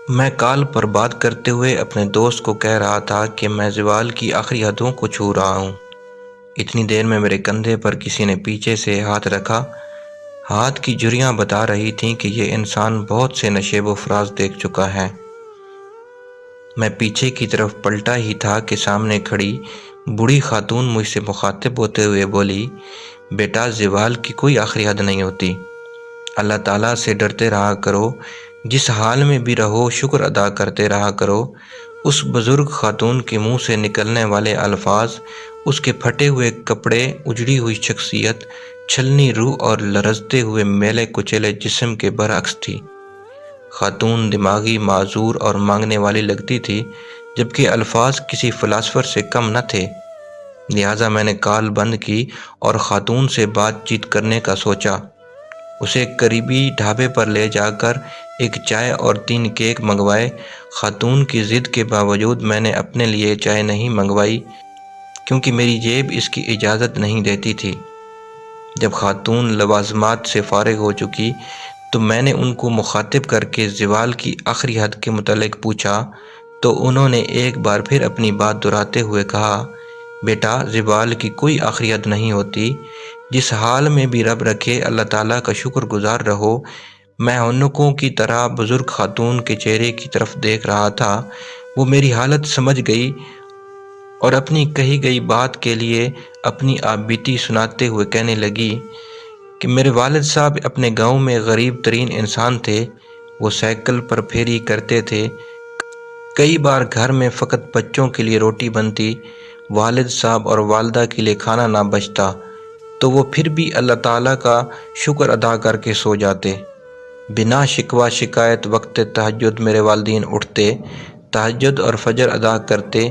میں کال پر بات کرتے ہوئے اپنے دوست کو کہہ رہا تھا کہ میں زوال کی آخری حدوں کو چھو رہا ہوں۔ اتنی دیر میں میرے کندھے پر کسی نے پیچھے سے ہاتھ رکھا۔ ہاتھ کی جھریاں بتا رہی تھیں کہ یہ انسان بہت سے نشیب و فراز دیکھ چکا ہے۔ میں پیچھے کی طرف پلٹا ہی تھا کہ سامنے کھڑی بوڑھی خاتون مجھ سے مخاطب ہوتے ہوئے بولی، بیٹا، زوال کی کوئی آخری حد نہیں ہوتی۔ اللہ تعالیٰ سے ڈرتے رہا کرو، جس حال میں بھی رہو شکر ادا کرتے رہا کرو۔ اس بزرگ خاتون کے منہ سے نکلنے والے الفاظ، اس کے پھٹے ہوئے کپڑے، اجڑی ہوئی شخصیت، چھلنی روح اور لرزتے ہوئے میلے کچیلے جسم کے برعکس تھی۔ خاتون دماغی معذور اور مانگنے والی لگتی تھی، جبکہ الفاظ کسی فلاسفر سے کم نہ تھے۔ لہٰذا میں نے کال بند کی اور خاتون سے بات چیت کرنے کا سوچا۔ اسے قریبی ڈھابے پر لے جا کر ایک چائے اور 3 کیک منگوائے۔ خاتون کی ضد کے باوجود میں نے اپنے لیے چائے نہیں منگوائی، کیونکہ میری جیب اس کی اجازت نہیں دیتی تھی۔ جب خاتون لوازمات سے فارغ ہو چکی تو میں نے ان کو مخاطب کر کے زوال کی آخری حد کے متعلق پوچھا، تو انہوں نے ایک بار پھر اپنی بات دہراتے ہوئے کہا، بیٹا، زوال کی کوئی آخری حد نہیں ہوتی۔ جس حال میں بھی رب رکھے، اللہ تعالیٰ کا شکر گزار رہو۔ میں ہونکوں کی طرح بزرگ خاتون کے چہرے کی طرف دیکھ رہا تھا۔ وہ میری حالت سمجھ گئی اور اپنی کہی گئی بات کے لیے اپنی آپ بیتی سناتے ہوئے کہنے لگی کہ میرے والد صاحب اپنے گاؤں میں غریب ترین انسان تھے۔ وہ سائیکل پر پھیری کرتے تھے۔ کئی بار گھر میں فقط بچوں کے لیے روٹی بنتی، والد صاحب اور والدہ کے لیے کھانا نہ بچتا، تو وہ پھر بھی اللہ تعالیٰ کا شکر ادا کر کے سو جاتے۔ بنا شکوہ شکایت وقت تہجد میرے والدین اٹھتے، تہجد اور فجر ادا کرتے،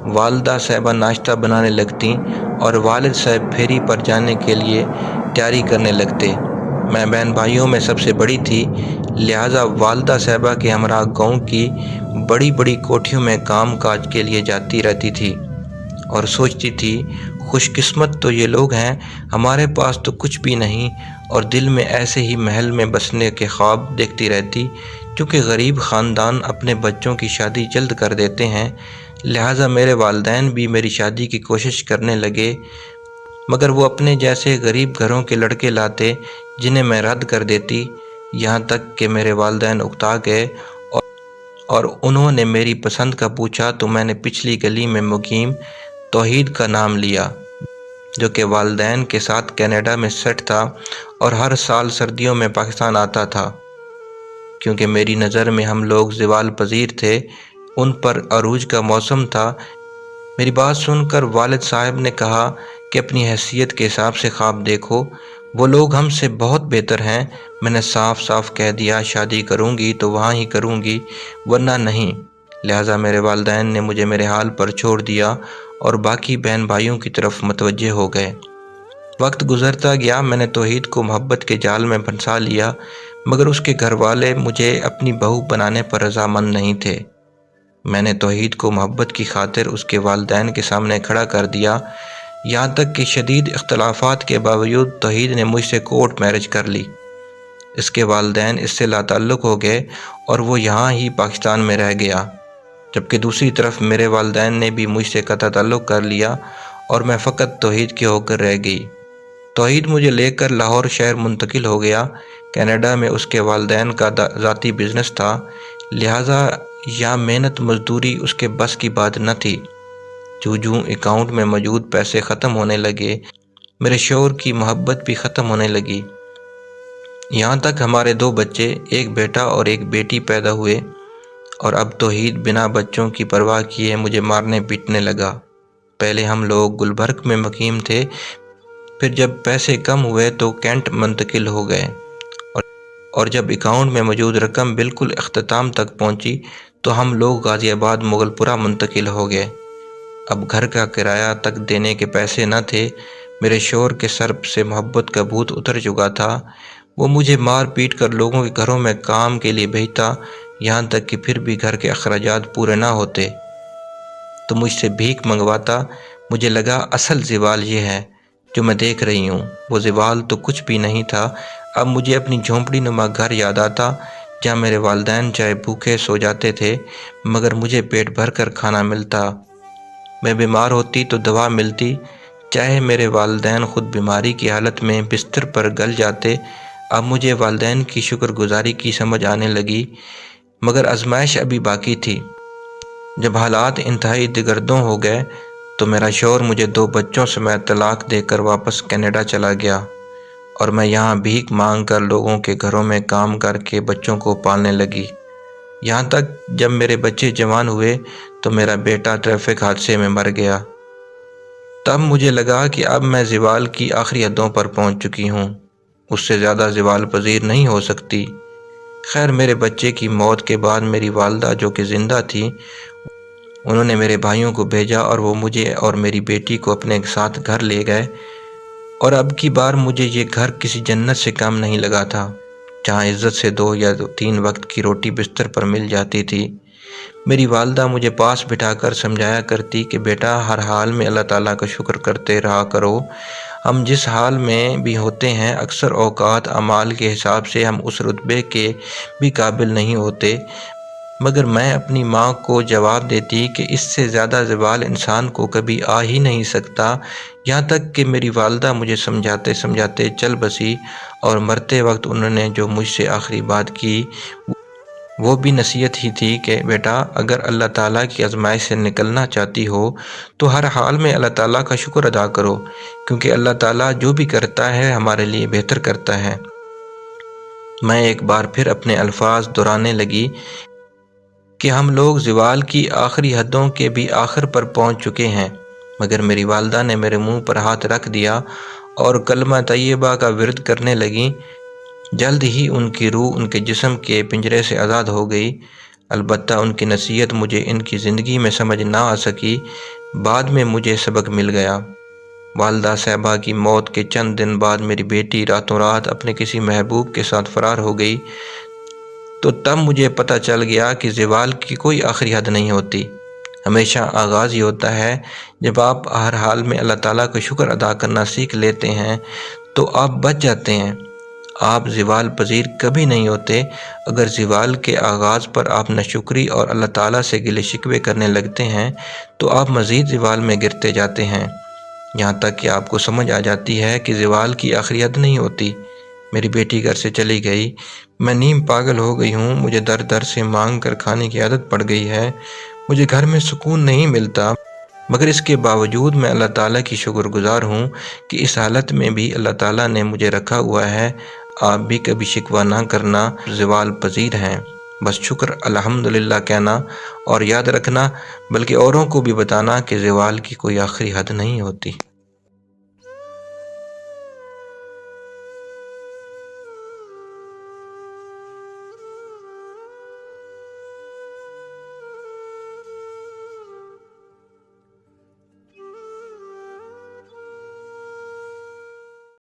والدہ صاحبہ ناشتہ بنانے لگتیں اور والد صاحب پھیری پر جانے کے لیے تیاری کرنے لگتے۔ میں بہن بھائیوں میں سب سے بڑی تھی، لہٰذا والدہ صاحبہ کے ہمراہ گاؤں کی بڑی بڑی کوٹھیوں میں کام کاج کے لیے جاتی رہتی تھی اور سوچتی تھی، خوش قسمت تو یہ لوگ ہیں، ہمارے پاس تو کچھ بھی نہیں، اور دل میں ایسے ہی محل میں بسنے کے خواب دیکھتی رہتی۔ چونکہ غریب خاندان اپنے بچوں کی شادی جلد کر دیتے ہیں، لہٰذا میرے والدین بھی میری شادی کی کوشش کرنے لگے، مگر وہ اپنے جیسے غریب گھروں کے لڑکے لاتے جنہیں میں رد کر دیتی۔ یہاں تک کہ میرے والدین اکتا گئے اور انہوں نے میری پسند کا پوچھا تو میں نے پچھلی گلی میں مقیم توحید کا نام لیا، جو کہ والدین کے ساتھ کینیڈا میں سیٹ تھا اور ہر سال سردیوں میں پاکستان آتا تھا۔ کیونکہ میری نظر میں ہم لوگ زوال پذیر تھے، ان پر عروج کا موسم تھا۔ میری بات سن کر والد صاحب نے کہا کہ اپنی حیثیت کے حساب سے خواب دیکھو، وہ لوگ ہم سے بہت بہتر ہیں۔ میں نے صاف صاف کہہ دیا، شادی کروں گی تو وہاں ہی کروں گی، ورنہ نہیں۔ لہٰذا میرے والدین نے مجھے میرے حال پر چھوڑ دیا اور باقی بہن بھائیوں کی طرف متوجہ ہو گئے۔ وقت گزرتا گیا، میں نے توحید کو محبت کے جال میں پھنسا لیا، مگر اس کے گھر والے مجھے اپنی بہو بنانے پر رضامند نہیں تھے۔ میں نے توحید کو محبت کی خاطر اس کے والدین کے سامنے کھڑا کر دیا، یہاں تک کہ شدید اختلافات کے باوجود توحید نے مجھ سے کورٹ میرج کر لی۔ اس کے والدین اس سے لا تعلق ہو گئے اور وہ یہاں ہی پاکستان میں رہ گیا، جبکہ دوسری طرف میرے والدین نے بھی مجھ سے قطع تعلق کر لیا اور میں فقط توحید کی ہو کر رہ گئی۔ توحید مجھے لے کر لاہور شہر منتقل ہو گیا۔ کینیڈا میں اس کے والدین کا ذاتی بزنس تھا، لہٰذا یہاں محنت مزدوری اس کے بس کی بات نہ تھی۔ جوں اکاؤنٹ میں موجود پیسے ختم ہونے لگے، میرے شوہر کی محبت بھی ختم ہونے لگی۔ یہاں تک ہمارے 2 بچے، ایک بیٹا اور ایک بیٹی پیدا ہوئے، اور اب توحید بنا بچوں کی پرواہ کیے مجھے مارنے پیٹنے لگا۔ پہلے ہم لوگ گلبرگ میں مقیم تھے، پھر جب پیسے کم ہوئے تو کینٹ منتقل ہو گئے، اور جب اکاؤنٹ میں موجود رقم بالکل اختتام تک پہنچی تو ہم لوگ غازی آباد مغل پورہ منتقل ہو گئے۔ اب گھر کا کرایہ تک دینے کے پیسے نہ تھے۔ میرے شوہر کے سر سے محبت کا بھوت اتر چکا تھا۔ وہ مجھے مار پیٹ کر لوگوں کے گھروں میں کام کے لیے بھیجتا، یہاں تک کہ پھر بھی گھر کے اخراجات پورے نہ ہوتے تو مجھ سے بھیک منگواتا۔ مجھے لگا اصل زوال یہ ہے جو میں دیکھ رہی ہوں۔ وہ زوال تو کچھ بھی نہیں تھا۔ اب مجھے اپنی جھونپڑی نما گھر یاد آتا، جہاں میرے والدین چاہے بھوکے سو جاتے تھے مگر مجھے پیٹ بھر کر کھانا ملتا، میں بیمار ہوتی تو دوا ملتی، چاہے میرے والدین خود بیماری کی حالت میں بستر پر گل جاتے۔ اب مجھے والدین کی شکر گزاری کی سمجھ آنے لگی، مگر آزمائش ابھی باقی تھی۔ جب حالات انتہائی دگردوں ہو گئے تو میرا شوہر مجھے 2 بچوں سمیت طلاق دے کر واپس کینیڈا چلا گیا اور میں یہاں بھیک مانگ کر لوگوں کے گھروں میں کام کر کے بچوں کو پالنے لگی۔ یہاں تک جب میرے بچے جوان ہوئے تو میرا بیٹا ٹریفک حادثے میں مر گیا۔ تب مجھے لگا کہ اب میں زوال کی آخری حدوں پر پہنچ چکی ہوں، اس سے زیادہ زوال پذیر نہیں ہو سکتی۔ خیر، میرے بچے کی موت کے بعد میری والدہ جو کہ زندہ تھی، انہوں نے میرے بھائیوں کو بھیجا اور وہ مجھے اور میری بیٹی کو اپنے ساتھ گھر لے گئے، اور اب کی بار مجھے یہ گھر کسی جنت سے کم نہیں لگا تھا، جہاں عزت سے 2 یا 3 وقت کی روٹی بستر پر مل جاتی تھی۔ میری والدہ مجھے پاس بٹھا کر سمجھایا کرتی کہ بیٹا، ہر حال میں اللہ تعالیٰ کا شکر کرتے رہا کرو۔ ہم جس حال میں بھی ہوتے ہیں، اکثر اوقات اعمال کے حساب سے ہم اس رتبے کے بھی قابل نہیں ہوتے، مگر میں اپنی ماں کو جواب دیتی کہ اس سے زیادہ زوال انسان کو کبھی آ ہی نہیں سکتا۔ یہاں تک کہ میری والدہ مجھے سمجھاتے سمجھاتے چل بسی، اور مرتے وقت انہوں نے جو مجھ سے آخری بات کی وہ بھی نصیحت ہی تھی کہ بیٹا، اگر اللہ تعالیٰ کی آزمائش سے نکلنا چاہتی ہو تو ہر حال میں اللہ تعالیٰ کا شکر ادا کرو، کیونکہ اللہ تعالیٰ جو بھی کرتا ہے ہمارے لیے بہتر کرتا ہے۔ میں ایک بار پھر اپنے الفاظ دہرانے لگی کہ ہم لوگ زوال کی آخری حدوں کے بھی آخر پر پہنچ چکے ہیں، مگر میری والدہ نے میرے منہ پر ہاتھ رکھ دیا اور کلمہ طیبہ کا ورد کرنے لگیں۔ جلد ہی ان کی روح ان کے جسم کے پنجرے سے آزاد ہو گئی۔ البتہ ان کی نصیحت مجھے ان کی زندگی میں سمجھ نہ آ سکی، بعد میں مجھے سبق مل گیا۔ والدہ صاحبہ کی موت کے چند دن بعد میری بیٹی راتوں رات اپنے کسی محبوب کے ساتھ فرار ہو گئی، تو تب مجھے پتہ چل گیا کہ زوال کی کوئی آخری حد نہیں ہوتی، ہمیشہ آغاز ہی ہوتا ہے۔ جب آپ ہر حال میں اللہ تعالیٰ کا شکر ادا کرنا سیکھ لیتے ہیں تو آپ بچ جاتے ہیں، آپ زوال پذیر کبھی نہیں ہوتے۔ اگر زوال کے آغاز پر آپ ناشکری اور اللہ تعالیٰ سے گلے شکوے کرنے لگتے ہیں تو آپ مزید زوال میں گرتے جاتے ہیں، یہاں تک کہ آپ کو سمجھ آ جاتی ہے کہ زوال کی آخری حد نہیں ہوتی۔ میری بیٹی گھر سے چلی گئی، میں نیم پاگل ہو گئی ہوں، مجھے در در سے مانگ کر کھانے کی عادت پڑ گئی ہے، مجھے گھر میں سکون نہیں ملتا، مگر اس کے باوجود میں اللہ تعالیٰ کی شکر گزار ہوں کہ اس حالت میں بھی اللہ تعالیٰ نے مجھے رکھا ہوا ہے۔ آپ بھی کبھی شکوہ نہ کرنا، زوال پذیر ہیں، بس شکر الحمدللہ کہنا، اور یاد رکھنا بلکہ اوروں کو بھی بتانا کہ زوال کی کوئی آخری حد نہیں ہوتی۔